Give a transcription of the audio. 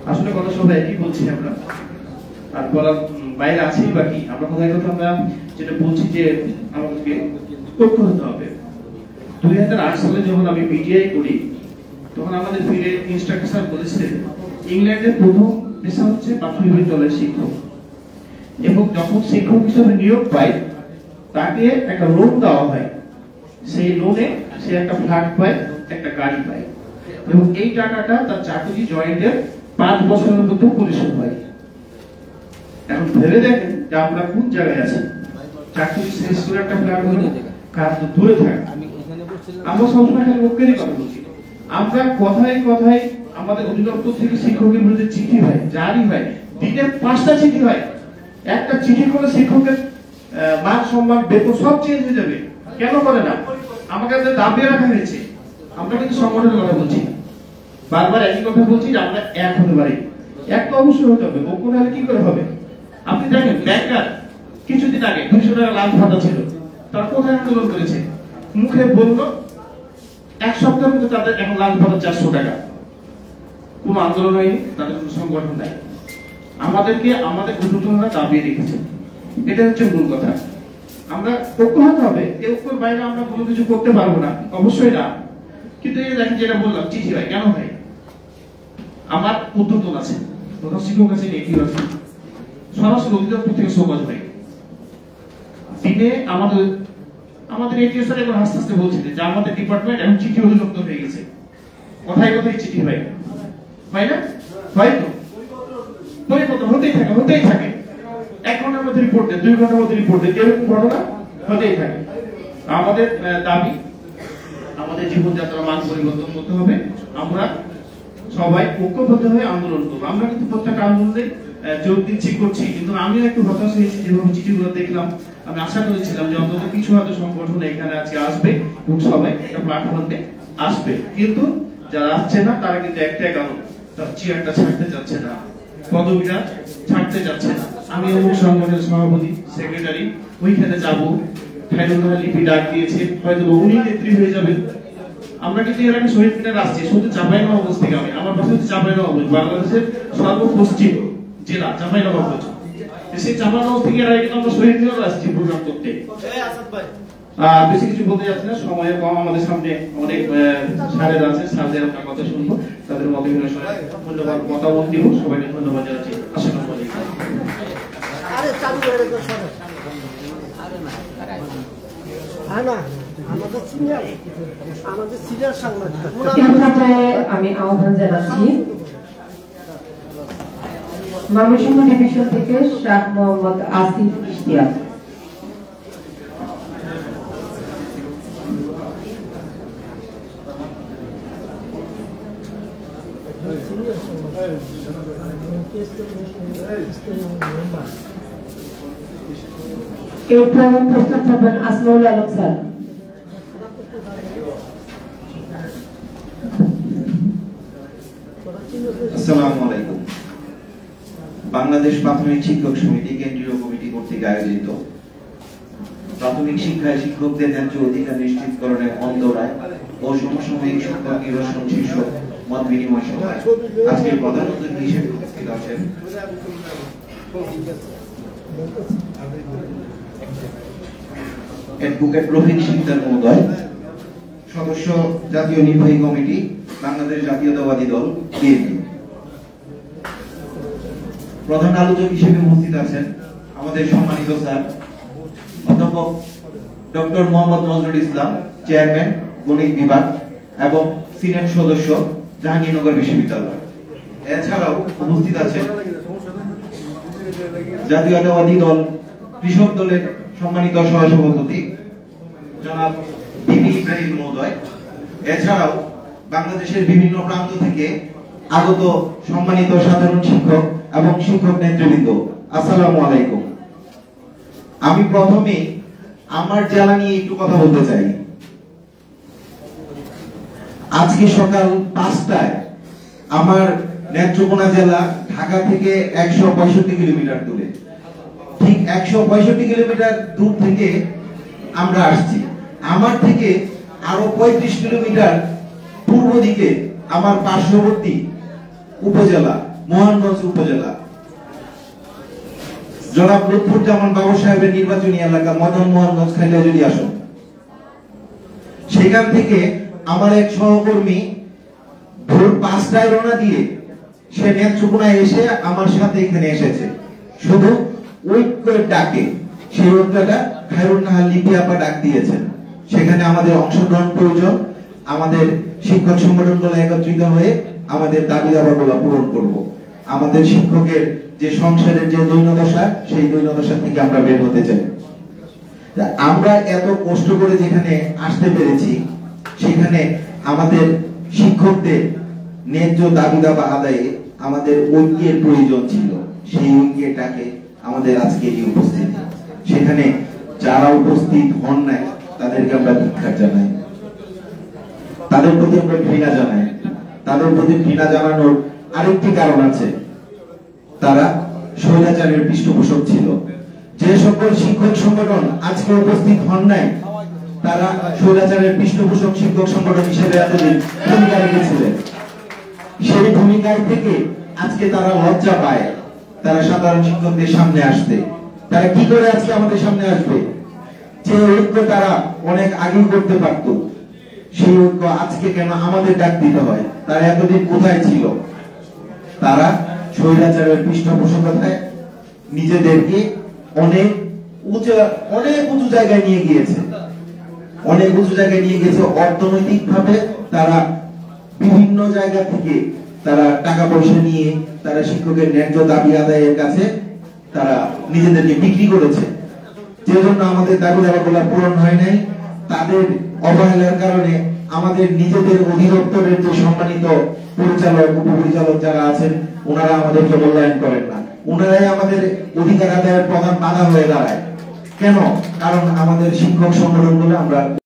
আসলে কথা সবাই একই বলছি আমরা, আর বলার বাইরে আছি বাকি আমরা কোথায় কথা আমরা যেটা বলছি যে আমাদেরকে ঐক্য হতে হবে। 2008 সালে যখন আমি বিটিআই করি তখন আমাদের ফিরে ইনস্ট্রাক্টর বলেছে ইংল্যান্ডের প্রথম পেশা হচ্ছে প্রাথমিক বিদ্যালয়ের শিক্ষক, এবং যখন শিক্ষক হিসেবে নিয়োগ পায় তাকে একটা লোন দেওয়া হয়, সেই লোনে সে একটা ফ্ল্যাট পায়, একটা গাড়ি পায়, এবং এই টাকাটা তার চাকরি জয়েন্টের 5 বছরের মধ্যে পরিশোধ হয়। এখন ভেবে দেখেন যে আমরা কোন জায়গায় আছি। চাকরি শেষ করে একটা ফ্ল্যাট হলো, কাজ তো দূরে থাকে। আমরা সবসময় খালি লোকেরই কথা বলছি। আমরা কথায় কথায় আমাদের অধিদপ্তর থেকে শিক্ষকের বিরুদ্ধে চিঠি হয়, জারি হয়, দিনে 5টা চিঠি হয়। একটা চিঠি করে শিক্ষকের মান সম্মান বেতন সব চেঞ্জ হয়ে যাবে। কেন করে না? আমাকে দাবি রাখা হয়েছে। আমরা কিন্তু সংগঠনের কথা বলছি, বারবার একই কথা বলছি যে আমরা এক হতে পারি। এক তো অবশ্যই হতে হবে, ঐক্য না হলে কি করে হবে? আপনি দেখেন ব্যাংকার কিছুদিন আগে 200 টাকা লাঞ্চ ভাতা ছিল, তারা কোথায় আন্দোলন করেছে? মুখে বললো 1 সপ্তাহের মধ্যে তাদের এখন লাঞ্চ ভাতা 400 টাকা। কোন আন্দোলন হয়নি, তাদের কোনো সংগঠন নাই। আমাদেরকে আমাদের ঊর্ধ্বতনরা দাবিয়ে রেখেছে, এটা হচ্ছে মূল কথা। আমরা ঐক্য হতে হবে, এই ঐক্যের বাইরে আমরা কোনো কিছু করতে পারবো না, অবশ্যই না। কিন্তু এই দেখেন যেটা বললাম, চিঠি হয় কেন হয়? আমার ঊর্ধ্বতন আছে, প্রধান শিক্ষক আছে, এটি আছে, সরাসরি অধিদপ্তর থেকে সকাজ হয়। দিনে আমাদের এটিও স্যার এখন আস্তে আস্তে বলছে যে আমাদের ডিপার্টমেন্ট এখন চিঠি অধিদপ্তর হয়ে গেছে। কথায় কথায় চিঠি হয়, হয় না? হয় তো, পরিবর্তন হতেই থাকে। 1 ঘন্টার মধ্যে রিপোর্ট দেয়, 2 ঘন্টার মধ্যে রিপোর্ট দেয়, এরকম ঘটনা হতেই থাকে। আমাদের দাবি, আমাদের জীবনযাত্রার মান পরিবর্তন করতে হবে। আমরা সবাই ঐক্যবদ্ধ হয়ে আন্দোলন করবো। আমরা কিন্তু প্রত্যেকটা আন্দোলনে যোগ দিচ্ছি, করছি, কিন্তু আমিও একটু হতাশ হয়েছি যেভাবে চিঠিগুলো দেখলাম। আমি আশা করেছিলাম যে অন্তত কিছু হয়তো সংগঠন এখানে আছে, আসবে এবং সবাই একটা প্ল্যাটফর্মে আসবে, কিন্তু যারা আসছে না তারা কিন্তু একটাই কারণ, তার চেয়ারটা ছাড়তে যাচ্ছে না, পদবিটা ছাড়তে যাচ্ছে না। আমি অমুক সংগঠনের সভাপতি, সেক্রেটারি, ওইখানে যাবো, লিপি ডাক দিয়েছে, হয়তো উনি নেত্রী হয়ে যাবেন। আমরা কিন্তু এর আগে শহীদ মিনার আসছি, শুধু চাঁপাইনবাবগঞ্জ থেকে। আমার বাসা হচ্ছে চাঁপাইনবাবগঞ্জ, বাংলাদেশের সর্বপশ্চিম জেলা চাঁপাইনবাবগঞ্জ। সেই চাঁপাইনবাবগঞ্জ থেকে এর আগে কিন্তু আমরা শহীদ মিনার আসছি প্রোগ্রাম করতে। বেশি কিছু বলতে যাচ্ছি না, সময় কম। আমাদের সামনে অনেক স্যারেরা আছে, স্যারদের আমরা কথা শুনবো, তাদের মূল্যবান মতামত দিব। সবাইকে ধন্যবাদ জানাচ্ছি। আসসালামু আলাইকুম। আমি আহ্বান জানাচ্ছি ময়মনসিংহ ডিভিশন থেকে শাহ মোহাম্মদ আসিফ ইশতিয়াক। এরপর প্রস্তুত হবেন আসমাউল আলম স্যার। আসসালামু আলাইকুম। বাংলাদেশ প্রাথমিক শিক্ষক সমিতি কেন্দ্রীয় কমিটি কর্তৃক আয়োজিত প্রাথমিক শিক্ষায় শিক্ষকদের ন্যায্য অধিকার নিশ্চিতকরণের অন্তরায় ও সমসাময়িক শিক্ষক নির্বাচন শীর্ষক মত বিনিময় সভায় আজকের প্রধান অতিথি হিসেবে উপস্থিত আছেন অ্যাডভোকেট রফিক সিকদার মহোদয়, সদস্য জাতীয় নির্বাহী কমিটি, বাংলাদেশ জাতীয়তাবাদী দল বিএনপি। প্রধান আলোচক হিসেবে উপস্থিত আছেন আমাদের সম্মানিত স্যার অধ্যাপক ডক্টর মোহাম্মদ নজরুল ইসলাম, চেয়ারম্যান গণিত বিভাগ এবং সিনেট সদস্য জাহাঙ্গীরনগর বিশ্ববিদ্যালয়। এছাড়াও উপস্থিত আছেন জাতীয়তাবাদী দল কৃষক দলের সম্মানিত সহসভাপতি জনাব বিবি ইব্রাহিম মহোদয়। এছাড়াও বাংলাদেশের বিভিন্ন প্রান্ত থেকে আগত সম্মানিত সাধারণ শিক্ষক এবং শিক্ষক নেতৃবৃন্দ, আসসালামু আলাইকুম। আমি প্রথমে আমার জেলা নিয়ে একটু কথা বলতে চাই। আজকে সকাল 5টায় আমার নেত্রকোনা জেলা ঢাকা থেকে 165 কিলোমিটার দূরে, ঠিক 165 কিলোমিটার দূর থেকে আমরা আসছি। আমার থেকে আরো 35 কিলোমিটার পূর্ব দিকে আমার পার্শ্ববর্তী উপজেলা মোহনগঞ্জ উপজেলা জনাব লুৎফুজ্জামান বাবু সাহেবের নির্বাচনী এলাকা মদন মোহনগঞ্জ খালিয়াজুড়ি আসন। সেখান থেকে আমার এক সহকর্মী ভোর 5টায় রওনা দিয়ে সে নেত্রকোনায় এসে আমার সাথে এখানে এসেছে শুধু ঐক্যের ডাকে। সেই ঐক্যটা খায়রুন নাহার লিপি আপা ডাক দিয়েছেন। সেখানে আমাদের অংশগ্রহণ প্রয়োজন। আমাদের শিক্ষক সংগঠনগুলো একত্রিত হয়ে আমাদের দাবি দাবাগুলো পূরণ করব। আমাদের শিক্ষকের যে সংসারের যে দৈন্যদশা, সেই দৈন্যদশা থেকে আমরা বের হতে চাই। আমরা এত কষ্ট করে যেখানে আসতে পেরেছি, সেখানে আমাদের শিক্ষকদের ন্যায্য দাবি দাবা আদায়ে আমাদের ঐক্যের প্রয়োজন ছিল। সেই ঐক্যটাকে আমাদের আজকে এই উপস্থিতি, সেখানে যারা উপস্থিত হন নাই তাদেরকে আমরা ধিক্কার জানাই, তাদের প্রতি আমরা ঘৃণা জানাই। তাদের প্রতি ঘৃণা জানানোর আরেকটি কারণ আছে, তারা স্বৈরাচারের পৃষ্ঠপোষক ছিল। যে সকল শিক্ষক সংগঠন আজকে উপস্থিত হন নাই, তারা স্বৈরাচারের পৃষ্ঠপোষক শিক্ষক সংগঠন হিসেবে এতদিন ভূমিকা রেখেছিলেন। সেই ভূমিকায় থেকে আজকে তারা লজ্জা পায় তারা সাধারণ শিক্ষকদের সামনে আসতে। তারা কি করে আজকে আমাদের সামনে আসবে? যে ঐক্য তারা অনেক আগেই করতে পারত, সেই ঐক্য আজকে কেন আমাদের ডাক দিতে হয়? তারা এতদিন কোথায় ছিল? তারা স্বৈরাচারের পৃষ্ঠপোষকতায় নিজেদেরকে অনেক উঁচু জায়গায় নিয়ে গিয়েছে, অনেক উঁচু জায়গায় নিয়ে গেছে। অর্থনৈতিক ভাবে তারা বিভিন্ন জায়গা থেকে তারা টাকা পয়সা নিয়ে তারা শিক্ষকের ন্যায্য দাবি আদায়ের কাছে তারা নিজেদেরকে বিক্রি করেছে। যে জন্য আমাদের দাবি দাবাগুলো পূরণ হয় নাই। তাদের অবহেলার কারণে আমাদের নিজেদের অধিদপ্তরের যে সম্মানিত পরিচালক উপপরিচালক যারা আছেন, ওনারা আমাদেরকে মূল্যায়ন করেন না। ওনারাই আমাদের অধিকার আদায়ের প্রধান বাধা হয়ে দাঁড়ায়। কেন? কারণ আমাদের শিক্ষক সংগঠনগুলো আমরা